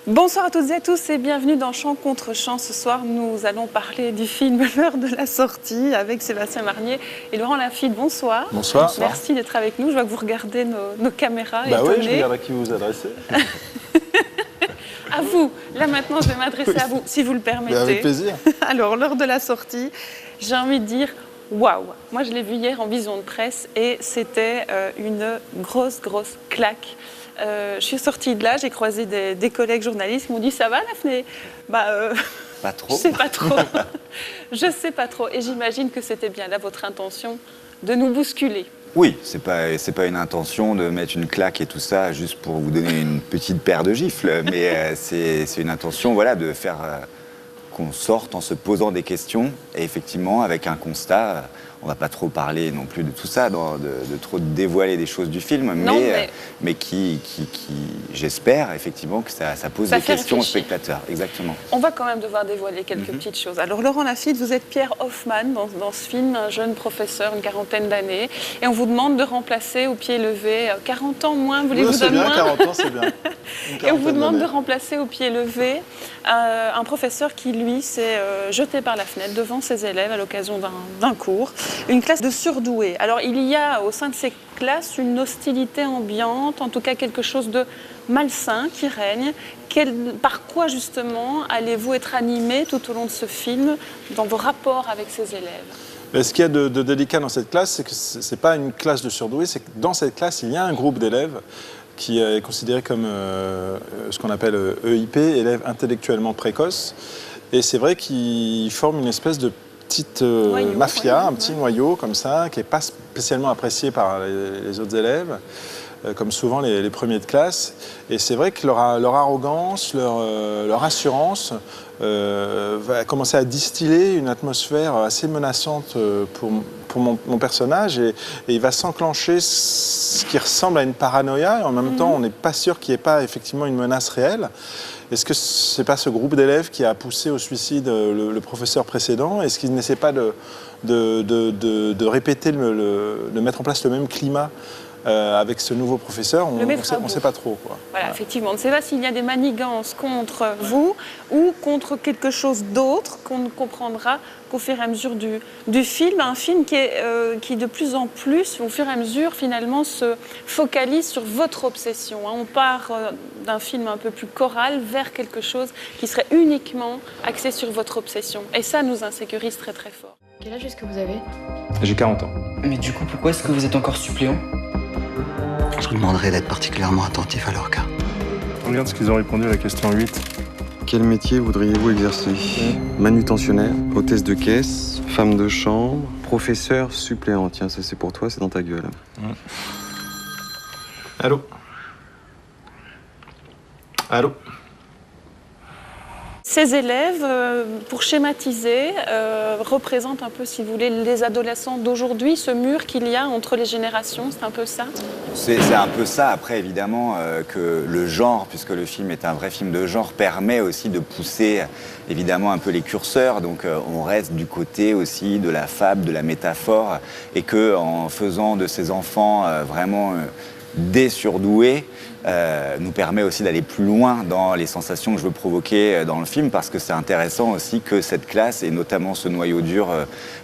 Bonsoir à toutes et à tous et bienvenue dans Chant contre Chant. Ce soir, nous allons parler du film L'heure de la sortie avec Sébastien Marnier et Laurent Lafitte. Bonsoir. Bonsoir. Merci d'être avec nous. Je vois que vous regardez nos caméras. Bah étonnés. oui, je regarde à qui vous vous adressez. À vous. Là maintenant, je vais m'adresser à vous, si vous le permettez. Bah avec plaisir. Alors, l'heure de la sortie, j'ai envie de dire waouh. Moi, je l'ai vu hier en vision de presse et c'était une grosse claque. Je suis sortie de là, j'ai croisé des collègues journalistes qui m'ont dit « Ça va, Daphné ?» Pas trop. Je sais pas trop. Je sais pas trop. Et j'imagine que c'était bien là votre intention de nous bousculer. Oui, c'est pas une intention de mettre une claque et tout ça juste pour vous donner une petite paire de gifles, mais c'est une intention, voilà, de faire qu'on sorte en se posant des questions et effectivement avec un constat. On va pas trop parler non plus de tout ça, de trop dévoiler des choses du film, mais qui j'espère effectivement que ça pose des questions aux spectateurs. Exactement. On va quand même devoir dévoiler quelques petites choses. Alors Laurent Lafitte, vous êtes Pierre Hoffman dans ce film, un jeune professeur, une quarantaine d'années, et on vous demande de remplacer au pied levé, 40 ans moins, voulez-vous donner moins ? 40 ans, c'est bien. Et on vous demande de remplacer au pied levé un professeur qui, lui, s'est jeté par la fenêtre devant ses élèves à l'occasion d'un cours. Une classe de surdoués. Alors, il y a au sein de ces classes une hostilité ambiante, en tout cas quelque chose de malsain qui règne. Par quoi, justement, allez-vous être animé tout au long de ce film, dans vos rapports avec ces élèves ? Mais ce qu'il y a de délicat dans cette classe, c'est que ce n'est pas une classe de surdoués, c'est que dans cette classe, il y a un groupe d'élèves qui est considéré comme ce qu'on appelle EIP, élèves intellectuellement précoces. Et c'est vrai qu'ils forment une espèce de petite mafia, un petit noyau comme ça, qui n'est pas spécialement apprécié par les autres élèves, comme souvent les premiers de classe. Et c'est vrai que leur arrogance, leur assurance va commencer à distiller une atmosphère assez menaçante pour mon personnage. Et il va s'enclencher ce qui ressemble à une paranoïa. Et en même temps, on n'est pas sûr qu'il n'y ait pas effectivement une menace réelle. Est-ce que ce n'est pas ce groupe d'élèves qui a poussé au suicide le professeur précédent? Est-ce qu'il n'essaie pas de répéter, de mettre en place le même climat avec ce nouveau professeur? On ne sait pas trop, quoi. Voilà, effectivement. On ne sait pas s'il y a des manigances contre vous ou contre quelque chose d'autre qu'on ne comprendra qu'au fur et à mesure du film. Un film qui de plus en plus, au fur et à mesure, finalement, se focalise sur votre obsession. On part d'un film un peu plus choral vers quelque chose qui serait uniquement axé sur votre obsession. Et ça nous insécurise très fort. Quel âge est-ce que vous avez ? J'ai 40 ans. Mais du coup, pourquoi est-ce que vous êtes encore suppléant ? Je vous demanderai d'être particulièrement attentif à leur cas. Regarde ce qu'ils ont répondu à la question 8. Quel métier voudriez-vous exercer ? Manutentionnaire, hôtesse de caisse, femme de chambre, professeur suppléant. Tiens, ça c'est pour toi, c'est dans ta gueule. Allô ? Allô ? Ces élèves, pour schématiser, représentent un peu, si vous voulez, les adolescents d'aujourd'hui, ce mur qu'il y a entre les générations, c'est un peu ça ? C'est un peu ça. Après, évidemment, que le genre, puisque le film est un vrai film de genre, permet aussi de pousser, évidemment, un peu les curseurs. Donc, on reste du côté aussi de la fable, de la métaphore, et qu'en faisant de ces enfants vraiment des surdoués, nous permet aussi d'aller plus loin dans les sensations que je veux provoquer dans le film, parce que c'est intéressant aussi que cette classe, et notamment ce noyau dur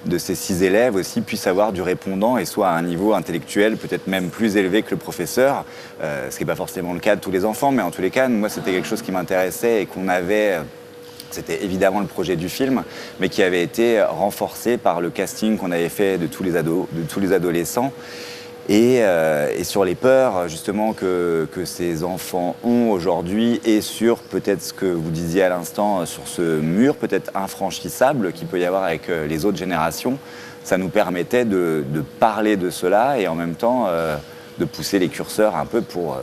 de ces 6 élèves aussi, puisse avoir du répondant et soit à un niveau intellectuel peut-être même plus élevé que le professeur, ce qui n'est pas forcément le cas de tous les enfants, mais en tous les cas, moi c'était quelque chose qui m'intéressait et qu'on avait... C'était évidemment le projet du film, mais qui avait été renforcé par le casting qu'on avait fait de tous les adolescents. Et sur les peurs justement que ces enfants ont aujourd'hui et sur peut-être ce que vous disiez à l'instant, sur ce mur peut-être infranchissable qu'il peut y avoir avec les autres générations, ça nous permettait de parler de cela et en même temps de pousser les curseurs un peu pour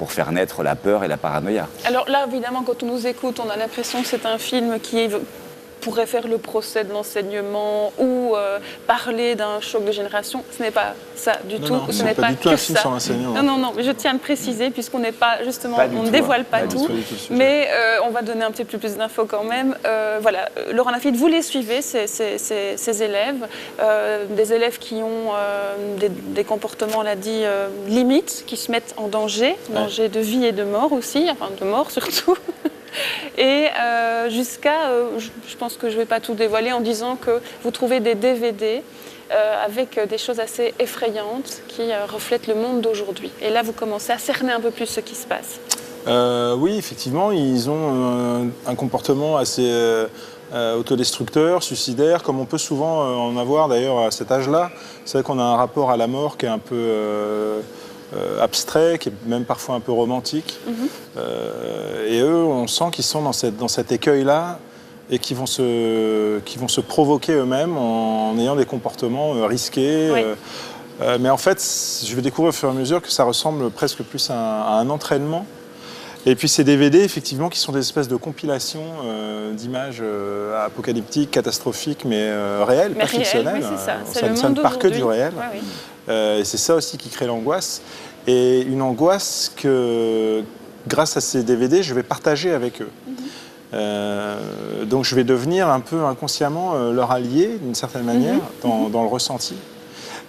faire naître la peur et la paranoïa. Alors là, évidemment, quand on nous écoute, on a l'impression que c'est un film qui est pourrait faire le procès de l'enseignement ou parler d'un choc de génération. Ce n'est pas ça du tout. Non, ce n'est pas du tout que un film ça. sur l'enseignement. Non, mais je tiens à le préciser puisqu'on n'est pas, justement, on ne dévoile pas tout. Mais on va donner un petit peu plus d'infos quand même. Voilà, Laurent Lafitte, vous les suivez, ces élèves, des élèves qui ont des comportements, on l'a dit, limites, qui se mettent en danger de vie et de mort aussi, enfin de mort surtout. Et jusqu'à, je pense que je ne vais pas tout dévoiler en disant que vous trouvez des DVD avec des choses assez effrayantes qui reflètent le monde d'aujourd'hui. Et là, vous commencez à cerner un peu plus ce qui se passe. Oui, effectivement, ils ont un comportement assez autodestructeur, suicidaire, comme on peut souvent en avoir d'ailleurs à cet âge-là. C'est vrai qu'on a un rapport à la mort qui est un peu abstrait, qui est même parfois un peu romantique. Et eux, on sent qu'ils sont dans cet écueil-là et qui vont se provoquer eux-mêmes en ayant des comportements risqués. Oui. Mais en fait, je vais découvrir au fur et à mesure que ça ressemble presque plus à un entraînement. Et puis ces DVD, effectivement, qui sont des espèces de compilations d'images apocalyptiques, catastrophiques, mais réelles, pas fictionnelles. Oui, c'est ça. Ça ne part que du réel. Ouais, oui. Et c'est ça aussi qui crée l'angoisse. Et une angoisse que, grâce à ces DVD, je vais partager avec eux. Donc je vais devenir un peu inconsciemment leur allié, d'une certaine manière, dans le ressenti.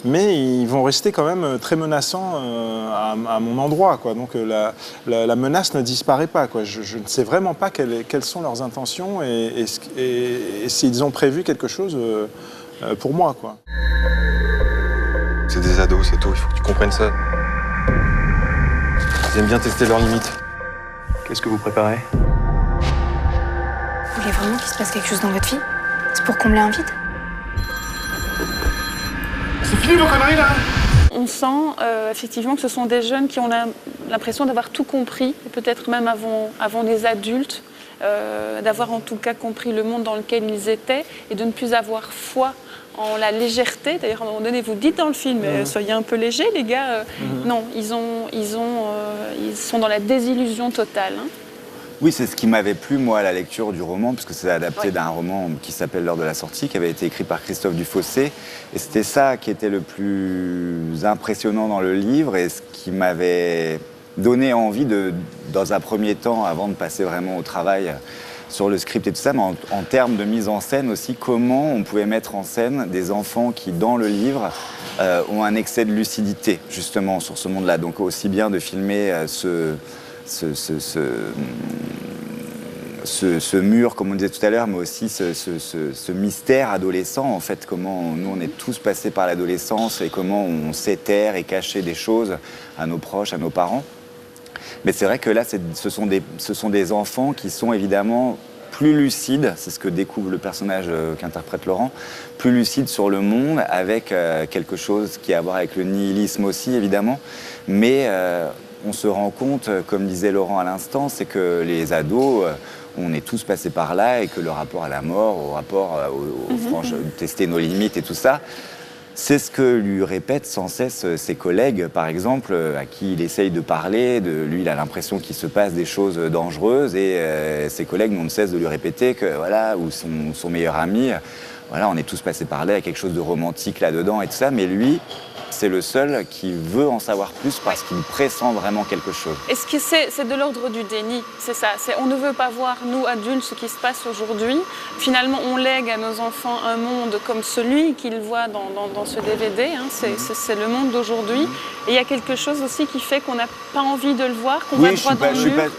Mais ils vont rester quand même très menaçants à mon endroit, quoi. Donc la menace ne disparaît pas, quoi. Je ne sais vraiment pas quelles sont leurs intentions et s'ils ont prévu quelque chose pour moi, quoi. C'est des ados, c'est tout, il faut que tu comprennes ça. Ils aiment bien tester leurs limites. Qu'est-ce que vous préparez? Vous voulez vraiment qu'il se passe quelque chose dans votre vie? C'est pour combler un vide? C'est fini vos conneries là? On sent effectivement que ce sont des jeunes qui ont l'impression d'avoir tout compris, peut-être même avant les adultes, d'avoir en tout cas compris le monde dans lequel ils étaient et de ne plus avoir foi en la légèreté. D'ailleurs, à un moment donné, vous dites dans le film, soyez un peu légers, les gars. Non, ils sont dans la désillusion totale. Hein. Oui, c'est ce qui m'avait plu, moi, à la lecture du roman, puisque c'est adapté d'un roman qui s'appelle L'heure de la sortie, qui avait été écrit par Christophe Dufossé. Et c'était ça qui était le plus impressionnant dans le livre et ce qui m'avait donné envie dans un premier temps, avant de passer vraiment au travail sur le script et tout ça, mais en termes de mise en scène aussi, comment on pouvait mettre en scène des enfants qui, dans le livre, ont un excès de lucidité, justement, sur ce monde-là. Donc aussi bien de filmer ce mur, comme on disait tout à l'heure, mais aussi ce mystère adolescent, en fait, comment nous, on est tous passés par l'adolescence et comment on sait taire et cacher des choses à nos proches, à nos parents. Mais c'est vrai que là, ce sont des enfants qui sont évidemment plus lucides, c'est ce que découvre le personnage qu'interprète Laurent, plus lucides sur le monde, avec quelque chose qui a à voir avec le nihilisme aussi, évidemment. Mais on se rend compte, comme disait Laurent à l'instant, c'est que les ados, on est tous passés par là et que le rapport à la mort, au rapport tester nos limites et tout ça, c'est ce que lui répètent sans cesse ses collègues, par exemple, à qui il essaye de parler. Lui, il a l'impression qu'il se passe des choses dangereuses et ses collègues n'ont de cesse de lui répéter que, voilà, ou son meilleur ami, voilà, on est tous passés par là, il y a quelque chose de romantique là-dedans et tout ça, mais lui, c'est le seul qui veut en savoir plus parce qu'il pressent vraiment quelque chose. Est-ce que c'est de l'ordre du déni? C'est ça. On ne veut pas voir, nous, adultes, ce qui se passe aujourd'hui. Finalement, on lègue à nos enfants un monde comme celui qu'ils voient dans ce DVD. Hein. C'est le monde d'aujourd'hui. Et il y a quelque chose aussi qui fait qu'on n'a pas envie de le voir, qu'on va droit dans le mur.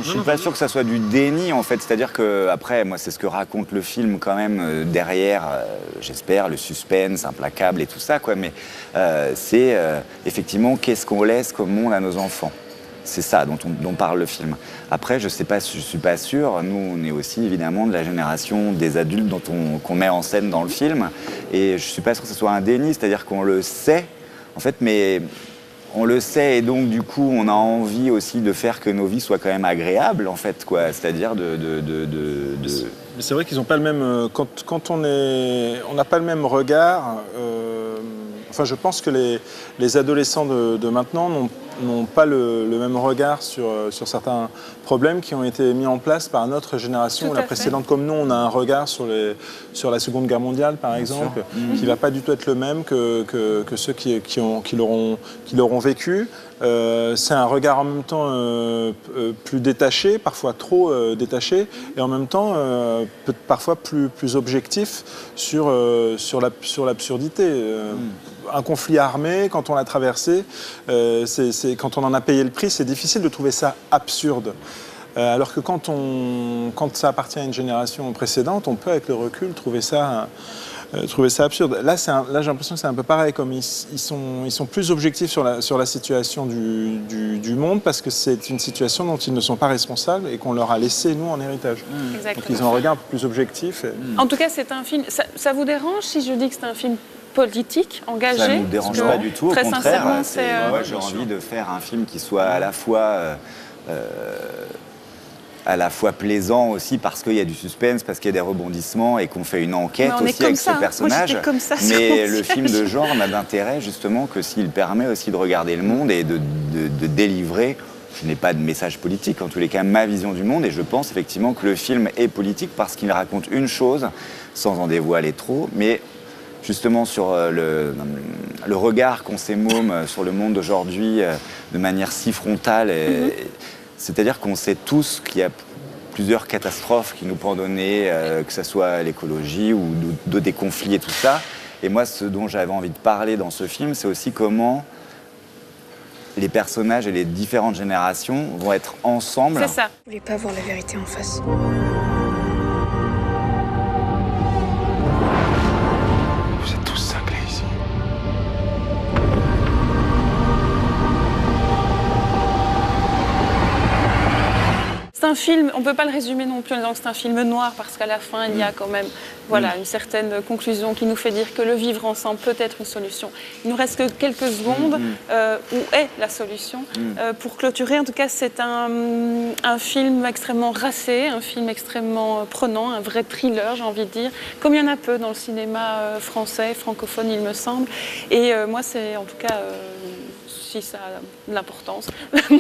Je suis pas sûr que ça soit du déni, en fait. C'est-à-dire que, après, moi, c'est ce que raconte le film quand même derrière, j'espère, le suspense implacable et tout ça, quoi. Mais c'est effectivement qu'est-ce qu'on laisse comme monde à nos enfants. C'est ça dont parle le film. Après, je suis pas sûr. Nous, on est aussi évidemment de la génération des adultes qu'on met en scène dans le film. Et je suis pas sûr que ce soit un déni, c'est-à-dire qu'on le sait, en fait, mais on le sait et donc du coup, on a envie aussi de faire que nos vies soient quand même agréables, en fait, quoi. C'est-à-dire Mais c'est vrai qu'ils n'ont pas le même. Quand on n'a pas le même regard. Enfin, je pense que les adolescents de maintenant n'ont n'ont pas le même regard sur certains problèmes qui ont été mis en place par notre génération Tout ou à la fait. précédente. Comme nous, on a un regard sur la Seconde Guerre mondiale, par exemple, qui ne va pas du tout être le même que ceux qui l'auront vécu. C'est un regard en même temps plus détaché, parfois trop détaché, et en même temps parfois plus objectif sur l'absurdité. Un conflit armé, quand on l'a traversé, quand on en a payé le prix, c'est difficile de trouver ça absurde. Alors que quand ça appartient à une génération précédente, on peut, avec le recul, trouver ça absurde. Là, j'ai l'impression que c'est un peu pareil, comme ils sont plus objectifs sur la situation du monde, parce que c'est une situation dont ils ne sont pas responsables et qu'on leur a laissé, nous, en héritage. Exactement. Donc ils ont un regard un peu plus objectif. En tout cas, c'est un film... Ça vous dérange si je dis que c'est un film politique, engagé? Ça ne nous dérange pas du tout, au très contraire. sincèrement, c'est... Moi, j'ai envie de faire un film qui soit à la fois plaisant aussi parce qu'il y a du suspense, parce qu'il y a des rebondissements et qu'on fait une enquête Mais on est aussi comme avec ça, ce hein. personnage. Moi, j'étais comme ça sur Mais mon le film siège. de genre n'a d'intérêt justement que s'il permet aussi de regarder le monde et de délivrer. Je n'ai pas de message politique, en tous les cas ma vision du monde, et je pense effectivement que le film est politique parce qu'il raconte une chose, sans en dévoiler trop, mais justement sur le regard qu'ont ces mômes sur le monde d'aujourd'hui de manière si frontale. C'est-à-dire qu'on sait tous qu'il y a plusieurs catastrophes qui nous pendonnaient, que ce soit l'écologie ou des conflits et tout ça. Et moi, ce dont j'avais envie de parler dans ce film, c'est aussi comment les personnages et les différentes générations vont être ensemble. C'est ça. Vous voulez pas voir la vérité en face. Vous êtes tous cinglés ici. C'est un film, on ne peut pas le résumer non plus en disant que c'est un film noir, parce qu'à la fin, il y a quand même une certaine conclusion qui nous fait dire que le vivre ensemble peut être une solution. Il nous reste que quelques secondes où est la solution. Pour clôturer, en tout cas, c'est un film extrêmement racé, un film extrêmement prenant, un vrai thriller, j'ai envie de dire, comme il y en a peu dans le cinéma français, francophone, il me semble. Et moi, c'est en tout cas... si ça a de l'importance,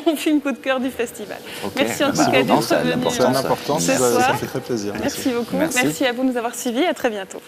mon film coup de cœur du festival. Okay. Merci en tout cas d'être ça a de venu l'importance. C'est un important, ce ça soir. fait très plaisir. Merci beaucoup. Merci. Merci à vous de nous avoir suivis. À très bientôt.